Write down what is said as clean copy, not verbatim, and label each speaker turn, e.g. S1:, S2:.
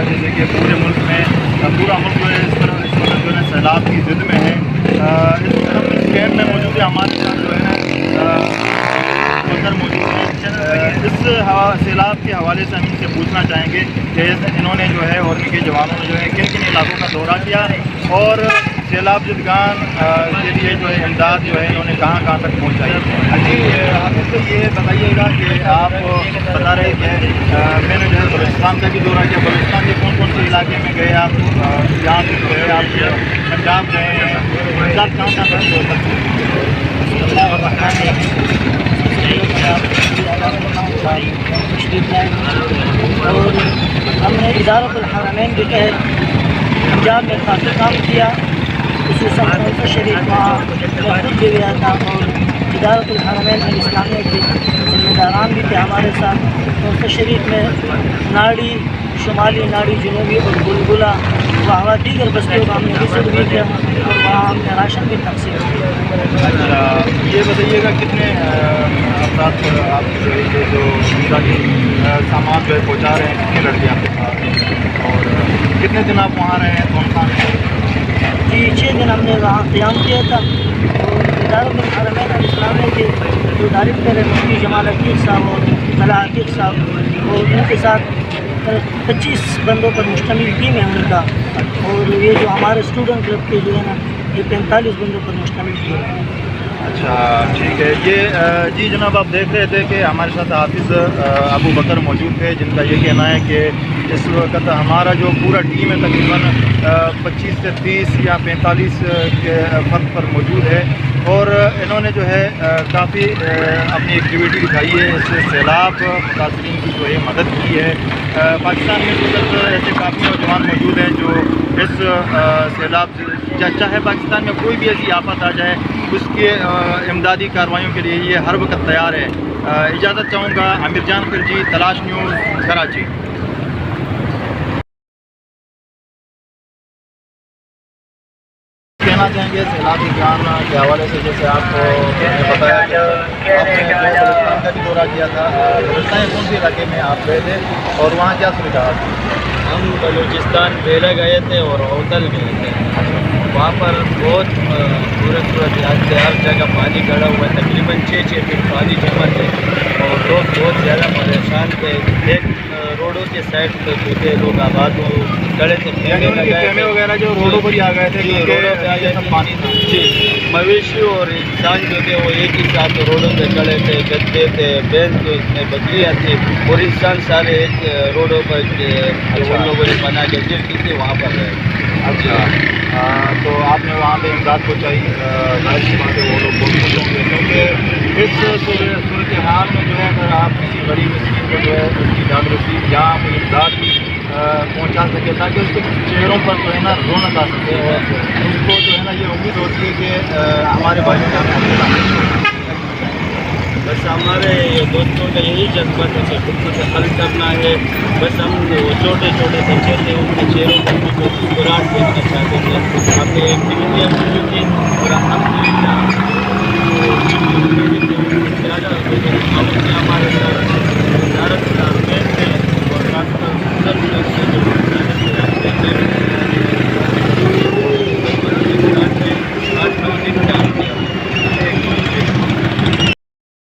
S1: جیسے کہ پورے ملک میں پورا ملک جو ہے اس طرح اس وقت جو ہے سیلاب کی ضد میں ہے. اس ہم اس کیمپ میں موجود ہے, ہمارے ساتھ جو ہے موجود ہیں. اس سیلاب کے حوالے سے ہم ان سے پوچھنا چاہیں گے کہ انہوں نے جو ہے اور ان کے جوانوں نے جو ہے کن کن علاقوں کا دورہ کیا اور سیلاب زدگان کے لیے جو ہے امداد جو ہے انہوں نے کہاں کہاں تک پہنچائی. جی حافظ تو یہ بتائیے گا کہ آپ بتا رہے کہ میں نے جو ہے بلوچستان کا بھی دورہ کیا. بلوچستان کے کون کون سے علاقے میں گئے آپ؟ یہاں سے جو ہے آپ پنجاب گئے ہیں, پنجاب کہاں کہاں تک ہو سکتے ہیں؟
S2: اور ہم نے ادارۃ الحرمین کے تحت پنجاب میں کافی کام کیا, خصوصاً کونسل شریف وہاں میں خود بھی گیا تھا, اور ادارۃ الحرمین الاسلامیہ کے ذمہ داران بھی تھے ہمارے ساتھ. کونسل شریف میں ناڑی شمالی, ناڑی جنوبی اور بلبلہ وہاں دیگر بستیوں کا ہم نے وزٹ بھی کیا اور وہاں ہم نے راشن بھی تقسیم کیا.
S1: اچھا یہ بتائیے گا کتنے افراد پر آپ جو ہے یہ جو امدادی سامان جو ہے پہنچا رہے ہیں, کتنے لڑکے آپ کے ساتھ ہیں اور کتنے دن آپ وہاں رہے ہیں کون سا؟
S2: جی 6 دن ہم نے وہاں قیام کیا تھا, اور ادارۃ الحرمین الاسلامیہ کے جو ڈائریکٹر ہے مفتی جمال عتیق صاحب اور طلحہ عتیق صاحب, اور ان کے ساتھ 25 بندوں پر مشتمل ٹیم ہے ان کا, اور یہ جو ہمارے اسٹوڈنٹ کلب کے جو ہے نا یہ 45 بندوں پر مشتمل ٹیم ہے.
S1: اچھا ٹھیک ہے. یہ جی جناب آپ دیکھ رہے تھے کہ ہمارے ساتھ حافظ ابو بکر موجود تھے, جن کا یہ کہنا ہے کہ اس وقت ہمارا جو پورا ٹیم ہے تقریباً 25 سے 30 یا 45 کے فرد پر موجود ہے, اور انہوں نے جو ہے کافی اپنی ایکٹیویٹی دکھائی ہے. اس سیلاب متاثرین کی جو ہے مدد کی ہے. پاکستان میں اس وقت ایسے کافی نوجوان موجود ہیں جو اس سیلاب چاہے پاکستان میں کوئی بھی ایسی آفت آ جائے اس کے امدادی کارروائیوں کے لیے یہ ہر وقت تیار ہے. اجازت چاہوں گا عامر جان خرجی, تلاش نیوز, کراچی. کہنا چاہیں گے سیلاب زدگان کے حوالے سے, جیسے آپ کو بتایا کہ آپ نے بلوچستان کا بھی دورہ کیا تھا, بلوچستان کے کون سے علاقے میں آپ گئے تھے اور وہاں کیا صورتحال تھی؟
S3: ہم بلوچستان بیلا گئے تھے اور اوتل گئے تھے. وہاں پر بہت صورت ہر جگہ پانی کھڑا ہوا ہے, تقریباً 6 فٹ پانی جمع تھے اور لوگ بہت زیادہ پریشان تھے. ایک روڈوں کے سائڈ پہ جو تھے لوگ آباد ہو کھڑے تھے,
S1: خیمے وغیرہ جو روڈوں پر ہی آ گئے تھے,
S3: روڈوں پہ آ گئے
S1: سب پانی تھا.
S3: جی مویشی اور انسان جو تھے وہ ایک ہی ساتھ روڈوں پہ کھڑے تھے, گدے تھے, بینس میں بکریاں تھیں, اور انسان سارے ایک روڈوں پر ان لوگوں نے بنا کے جلدی تھے وہاں پر رہے.
S1: اچھا تو آپ نے وہاں پہ امداد پہنچائی, ظاہر سی بات ہے وہ لوگ بہت خوش ہوں گے, کیونکہ اس صورتحال میں جو ہے اگر آپ کسی غریب مسکین کو جو ہے اس کی جاگرتی یا کوئی امداد بھی پہنچا سکے تاکہ اس کے چہروں پر جو ہے نا رونق آ سکے اور اس کو جو ہے نا یہ امید ہوتی ہے کہ ہمارے بھائیوں نے ہمیں
S3: بس ہمارے دوستوں کا یہی جذبہ تھا کہ خود کو حل کرنا ہے. بس ہم چھوٹے چھوٹے بچے تھے, ان کے چہروں پر بھی کچھ مسکراہٹ دیکھنا چاہتے تھے. ہم نے ایکٹیویٹیاں شروع کی اور الحمدللہ زیادہ